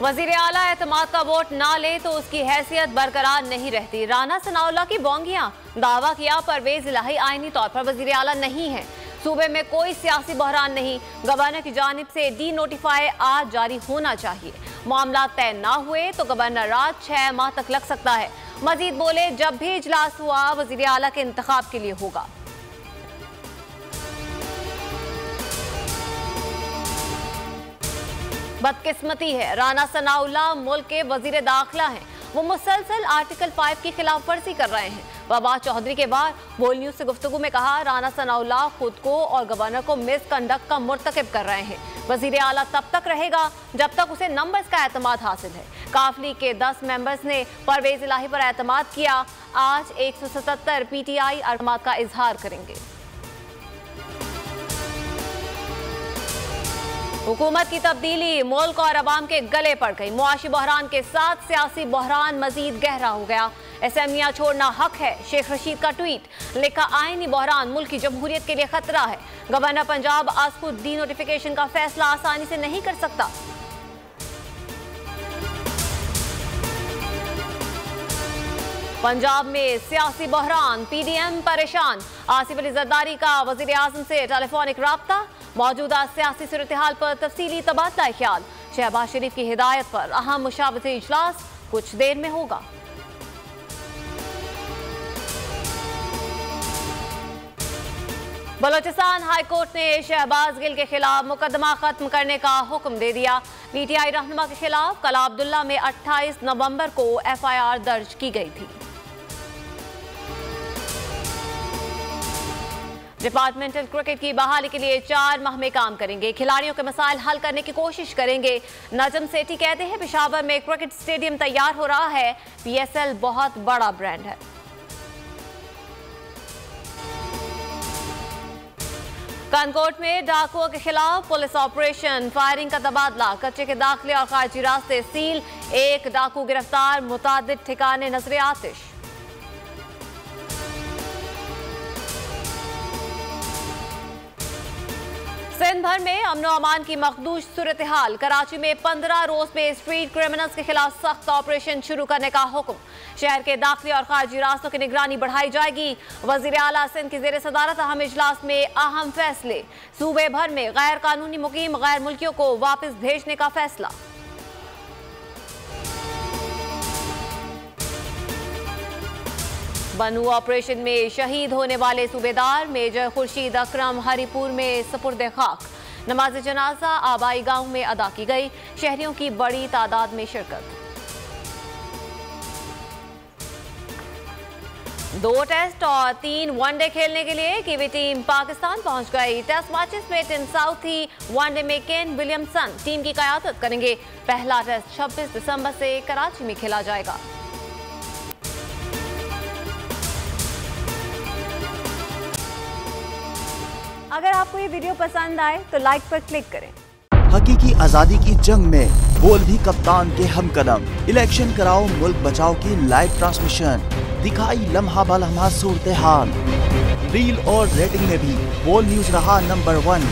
वजीर आला एतमाद का वोट ना ले तो उसकी हैसियत बरकरार नहीं रहती। राना सनाउल्लाह की बोंगियां, दावा किया परवेज इलाही आईनी तौर पर वजीर आला नहीं है। सूबे में कोई सियासी बहरान नहीं। गवर्नर की जानिब से डी नोटिफाई आज जारी होना चाहिए। मामला तय ना हुए तो गवर्नर राज 6 माह तक लग सकता है। मजीद बोले, जब भी इजलास हुआ वजीर आला के इंतखाब के लिए होगा। बदकिस्मती है, राना सनाउल्लाह मुल्क के वजीर दाखिला हैं। वो मुसलसल आर्टिकल 5 की खिलाफ वर्जी कर रहे हैं। वबास चौधरी के बाद बोल न्यूज से गुफ्तगू में कहा, राना सनाउल्लाह खुद को और गवर्नर को मिसकंडक्ट का मुर्तकिब कर रहे हैं। वजीर आला तब तक रहेगा जब तक उसे नंबर्स का एतमाद हासिल है। काफली के 10 मेंबर्स ने परवेज इलाही पर एतमाद किया। आज 177 PTI एतमाद का इजहार करेंगे। हुकूमत की तब्दीली मुल्क और अवाम के गले पड़ गई। मुआशी बहरान के साथ सियासी बहरान मजीद गहरा हो गया। असेंबलियां छोड़ना हक है, शेख रशीद का ट्वीट। लिखा, आईनी बहरान मुल्क की जमहूरियत के लिए खतरा है। गवर्नर पंजाब आज खुद डी नोटिफिकेशन का फैसला आसानी से नहीं कर सकता। पंजाब में सियासी बहरान, PDM परेशान। आसिफ अली जरदारी का वजीर आजम से टेलीफोनिक राब्ता। मौजूदा सियासी सूरत-ए-हाल पर तफसीली तबादला ख्याल। शहबाज शरीफ की हिदायत पर अहम मुशावरती इजलास कुछ देर में होगा। बलोचिस्तान हाई कोर्ट ने शहबाज गिल के खिलाफ मुकदमा खत्म करने का हुक्म दे दिया। PTI रहनुमा के खिलाफ कला अब्दुल्ला में 28 नवंबर को FIR दर्ज की गई थी। डिपार्टमेंटल क्रिकेट की बहाली के लिए 4 माह में काम करेंगे। खिलाड़ियों के मसाइल हल करने की कोशिश करेंगे। नजम सेठी कहते हैं, पेशावर में क्रिकेट स्टेडियम तैयार हो रहा है। PSL बहुत बड़ा ब्रांड है। कानकोट में डाकुओं के खिलाफ पुलिस ऑपरेशन, फायरिंग का तबादला। कच्चे के दाखिले और खारजी रास्ते सील। 1 डाकू गिरफ्तार, मुतादिद ठिकाने नजरे आतिश। सिंध भर में अमन व अमान की मखदूश सूरत हाल। कराची में 15 रोज में स्ट्रीट क्रिमिनल्स के खिलाफ सख्त ऑपरेशन शुरू करने का हुक्म। शहर के दाखिली और खारजी रास्तों की निगरानी बढ़ाई जाएगी। वजीर आला सिंध की जेर सदारत अहम इजलास में अहम फैसले। सूबे भर में गैर कानूनी मुकीम गैर मुल्कियों को वापस भेजने का फैसला। बनू ऑपरेशन में शहीद होने वाले सूबेदार मेजर खुर्शीद अकरम हरिपुर में सपुर्द खाक। नमाज जनाजा आबाई गांव में अदा की गई। शहरियों की बड़ी तादाद में शिरकत। 2 टेस्ट और 3 वनडे खेलने के लिए कीवी टीम पाकिस्तान पहुंच गई। टेस्ट मैचेस में टिम साउथी, वनडे में केन विलियमसन टीम की क़यादत करेंगे। पहला टेस्ट 26 दिसंबर से कराची में खेला जाएगा। अगर आपको ये वीडियो पसंद आए तो लाइक पर क्लिक करें। हकीकी आजादी की जंग में बोल भी कप्तान के हमकदम। इलेक्शन कराओ मुल्क बचाओ की लाइव ट्रांसमिशन। दिखाई लम्हा बलम्हा सूरत हाल। रील और रेटिंग में भी बोल न्यूज रहा नंबर 1।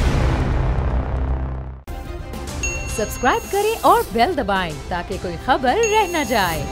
सब्सक्राइब करें और बेल दबाएं ताकि कोई खबर रह न जाए।